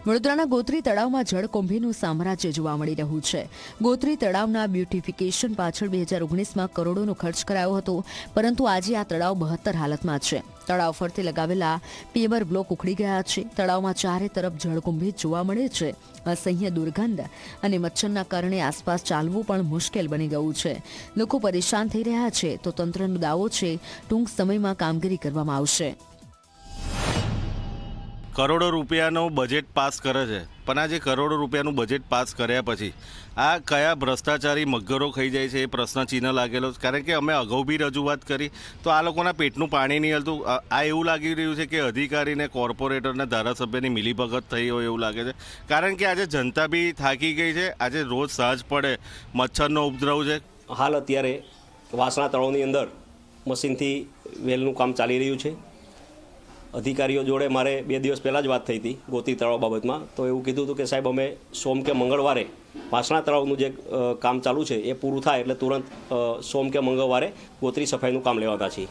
વડોદરાના ગોત્રી તળાવમાં જળકુંભીનું સામ્રાજ્ય જોવા મળી રહ્યું છે. ગોત્રી તળાવના બ્યુટિફિકેશન પાછળ 2019માં કરોડોનો ખર્ચ કરાયો હતો, પરંતુ આજે આ તળાવ બહત્તર હાલતમાં છે. તળાવ ફરતે લગાવેલા પેવર બ્લોક ઉખડી ગયા છે. તળાવમાં ચારે તરફ જળકુંભી જોવા મળે છે. અસહ્ય દુર્ગંધ અને મચ્છરના કારણે આસપાસ ચાલવું પણ મુશ્કેલ બની ગયું છે. લોકો પરેશાન થઈ રહ્યા છે, તો તંત્રનો દાવો છે ટૂંક સમયમાં કામગીરી કરવામાં આવશે. કરોડો રૂપિયાનું બજેટ પાસ કરે છે, પણ આ જે કરોડો રૂપિયાનું બજેટ પાસ કર્યા પછી આ કયા ભ્રષ્ટાચારી મગરો ખાઈ જાય છે એ પ્રશ્ન ચિહ્ન લાગેલો છે. કારણ કે અમે અગાઉ બી રજૂઆત કરી તો આ લોકોના પેટનું પાણી નહીં હલતું. આ એવું લાગી રહ્યું છે કે અધિકારીને કોર્પોરેટરને ધારાસભ્યની મિલીભગત થઈ હોય એવું લાગે છે. કારણ કે આજે જનતા બી થાકી ગઈ છે. આજે રોજ સાંજ પડે મચ્છરનો ઉપદ્રવ છે. હાલ અત્યારે વાસણા તળાવની અંદર મશીનથી વેલનું કામ ચાલી રહ્યું છે. અધિકારીઓ જોડે મારે 2 દિવસ પહેલાં જ વાત થઈ હતી ગોત્રી તળાવ બાબતમાં. તો એવું કીધું હતું કે સાહેબ અમે સોમ કે મંગળવારે વાસણા તળાવનું જે કામ ચાલુ છે એ પૂરું થાય એટલે તુરંત સોમ કે મંગળવારે ગોત્રી સફાઈનું કામ લેવાતા છીએ.